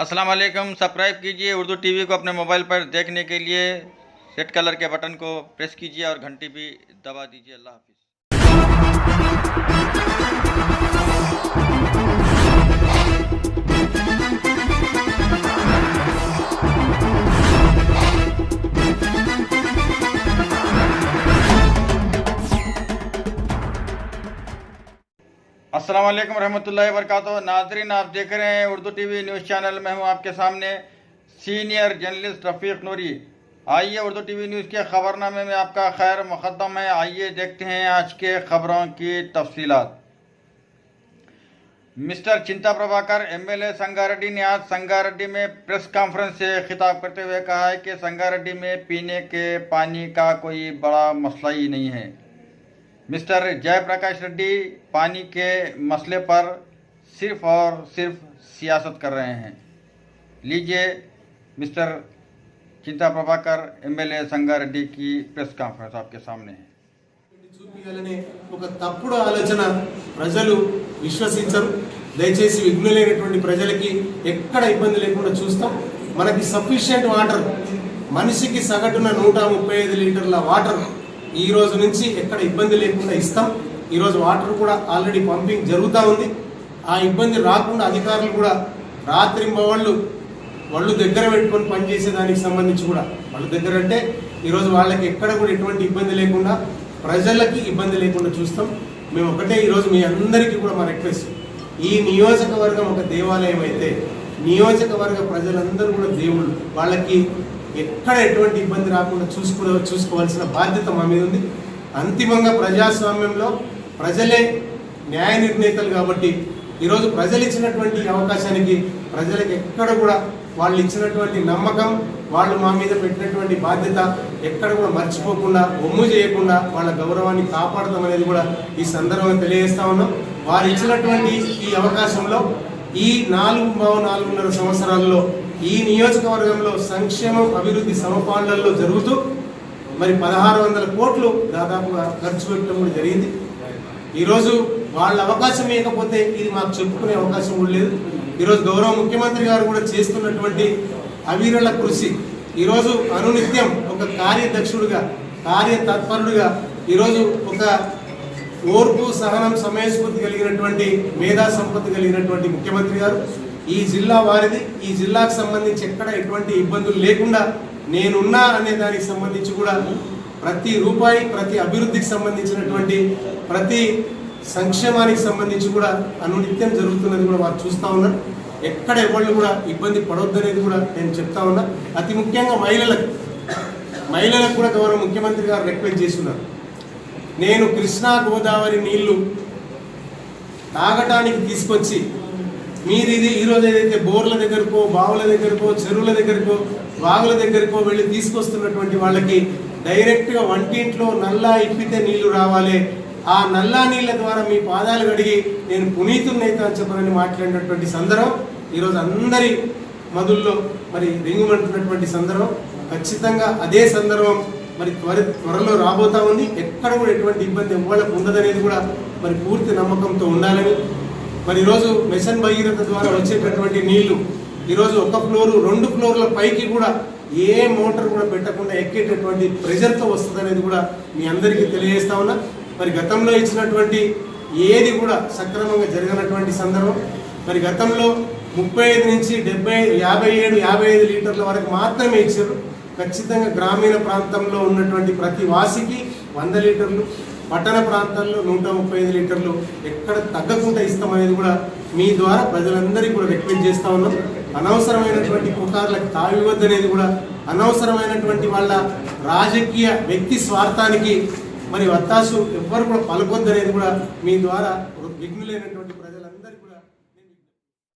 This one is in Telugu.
अस्सलाम वालेकुम। सब्सक्राइब कीजिए उर्दू टीवी को अपने मोबाइल पर देखने के लिए रेड कलर के बटन को प्रेस कीजिए और घंटी भी दबा दीजिए। अल्लाह हाफिज़। अस्सलाम वालेकुम रहमतुल्लाहि व बरकातुहू। नाज़रीन, आप देख रहे हैं उर्दू टीवी न्यूज़ चैनल में हूं आपके सामने सीनियर जर्नलिस्ट रफ़ीक नूरी। आइए उर्दू टीवी न्यूज़ के खबरनामे में आपका खैर मुक़द्दम है। आइए देखते हैं आज के खबरों की तफसीलात। मिस्टर चिंता प्रभाकर एमएलए संगारेड्डी ने आज संगारेड्डी में प्रेस कॉन्फ्रेंस से खिताब करते हुए कहा है कि संगारेड्डी में पीने के पानी का कोई बड़ा मसला ही नहीं है। मिस्टर जयप्रकाश रेड्डी पानी के मसले पर सिर्फ और सिर्फ सियासत कर रहे हैं। लीजिए मिस्टर चिंता प्रभाकर एमएलए संगारेड्डी की प्रेस कॉन्फ्रेंस आपके सामने है। చూపియాలనే ఒక తప్పుడు ఆలోచన ప్రజలు విశ్వసించరు। దయచేసి విఘ్నులైనటువంటి ప్రజలకి ఎక్కడ ఇబ్బంది లేకుండా చూస్తాం। మనకి సఫిషియెంట్ వాటర్, మనిషికి సగటున 135 లీటర్ల వాటర్ ఈ రోజు నుంచి ఎక్కడ ఇబ్బంది లేకుండా ఇస్తాం। ఈ రోజు వాటర్ కూడా ఆల్రెడీ పంపింగ్ జరుగుతూ ఉంది। ఆ ఇబ్బంది రాకుండా అధికారులు కూడా రాత్రింబవళ్ళు వాళ్ళు దగ్గర పెట్టుకొని పనిచేసే దానికి సంబంధించి కూడా వాళ్ళ దగ్గర అంటే ఈరోజు వాళ్ళకి ఎక్కడ కూడా ఎటువంటి ఇబ్బంది లేకుండా ప్రజలకి ఇబ్బంది లేకుండా చూస్తాం। మేము ఒకటే ఈరోజు మీ అందరికీ కూడా మా రిక్వెస్ట్, ఈ నియోజకవర్గం ఒక దేవాలయం అయితే నియోజకవర్గ ప్రజలందరూ కూడా దేవుళ్ళు, వాళ్ళకి ఎక్కడ ఎటువంటి ఇబ్బంది రాకుండా చూసుకోవాల్సిన బాధ్యత మా మీద ఉంది। అంతిమంగా ప్రజాస్వామ్యంలో ప్రజలే న్యాయ నిర్ణేతలు కాబట్టి ఈరోజు ప్రజలు ఇచ్చినటువంటి అవకాశానికి ప్రజలకు ఎక్కడ కూడా వాళ్ళు ఇచ్చినటువంటి నమ్మకం, వాళ్ళు మా మీద పెట్టినటువంటి బాధ్యత ఎక్కడ కూడా మర్చిపోకుండా ఒమ్ము చేయకుండా వాళ్ళ గౌరవాన్ని కాపాడతాం అనేది కూడా ఈ సందర్భంగా తెలియజేస్తా ఉన్నాం। వారు ఇచ్చినటువంటి ఈ అవకాశంలో ఈ 4.5 సంవత్సరాల్లో ఈ నియోజకవర్గంలో సంక్షేమం అభివృద్ధి సమపాలనలో జరుగుతూ మరి 1600 కోట్లు దాదాపుగా ఖర్చు పెట్టడం కూడా జరిగింది। ఈరోజు వాళ్ళ అవకాశం ఇవ్వకపోతే ఇది మాకు చెప్పుకునే అవకాశం కూడా లేదు। ఈరోజు గౌరవ ముఖ్యమంత్రి గారు కూడా చేస్తున్నటువంటి అవిరళ కృషి ఈరోజు అనునిత్యం ఒక కార్యదక్షుడుగా కార్యతత్పరుడుగా ఈరోజు ఒక ఓర్పు సహనం సమయస్ఫూర్తి కలిగినటువంటి మేధా సంపత్తి కలిగినటువంటి ముఖ్యమంత్రి గారు ఈ జిల్లా వారిది, ఈ జిల్లాకు సంబంధించి ఎక్కడ ఎటువంటి ఇబ్బందులు లేకుండా నేనున్నా అనే దానికి సంబంధించి కూడా ప్రతి రూపాయి ప్రతి అభివృద్ధికి సంబంధించినటువంటి ప్రతి సంక్షేమానికి సంబంధించి కూడా అనునిత్యం జరుగుతున్నది కూడా వారు చూస్తూ ఉన్నారు। ఎక్కడ ఎవళ్ళు కూడా ఇబ్బంది పడొద్దనేది కూడా నేను చెప్తా ఉన్నా। అతి ముఖ్యంగా మహిళలకు కూడా గౌరవ ముఖ్యమంత్రి గారు రిక్వెస్ట్ చేస్తున్నారు, నేను కృష్ణా గోదావరి నీళ్లు తాగటానికి తీసుకొచ్చి మీరు ఇది ఈరోజు ఏదైతే బోర్ల దగ్గరకో బావుల దగ్గరకో చెరువుల దగ్గరకో వాగుల దగ్గరకో వెళ్ళి తీసుకొస్తున్నటువంటి వాళ్ళకి డైరెక్ట్గా వంటింట్లో నల్లా ఇప్పితే నీళ్లు రావాలి, ఆ నల్లా నీళ్ళ ద్వారా మీ పాదాలు కడిగి నేను పునీతున్నైతే అని చెప్పనని మాట్లాడినటువంటి సందర్భం ఈరోజు అందరి మధుల్లో మరి రింగుమంటున్నటువంటి సందర్భం। ఖచ్చితంగా అదే సందర్భం మరి త్వరలో రాబోతా ఉంది। ఎక్కడ కూడా ఎటువంటి ఇబ్బంది ఇవ్వాలకు ఉండదనేది కూడా మరి పూర్తి నమ్మకంతో ఉండాలని మరి ఈరోజు మిషన్ భగీరథ ద్వారా వచ్చేటటువంటి నీళ్లు ఈరోజు ఒక ఫ్లోరు 2 ఫ్లోర్ల పైకి కూడా ఏ మోటార్ కూడా పెట్టకుండా ఎక్కేటటువంటి ప్రెజర్తో వస్తుంది అనేది కూడా మీ అందరికీ తెలియజేస్తా ఉన్నా। మరి గతంలో ఇచ్చినటువంటి ఏది కూడా సక్రమంగా జరగనటువంటి సందర్భం మరి గతంలో 35 నుంచి 57 లీటర్ల వరకు మాత్రమే ఇచ్చారు। ఖచ్చితంగా గ్రామీణ ప్రాంతంలో ఉన్నటువంటి ప్రతి వాసికి 100 లీటర్లు, పట్టణ ప్రాంతాల్లో 135 లీటర్లు ఎక్కడ తగ్గకుండా ఇస్తామనేది కూడా మీ ద్వారా ప్రజలందరికీ కూడా రిక్వెస్ట్ చేస్తా ఉన్నాం। అనవసరమైనటువంటి పుకార్లకు తావివద్దనేది కూడా అనవసరమైనటువంటి వాళ్ళ రాజకీయ వ్యక్తి స్వార్థానికి మరి వత్తాసు ఎవ్వరు కూడా పలకొద్దనేది కూడా మీ ద్వారా విఘ్నులైనటువంటి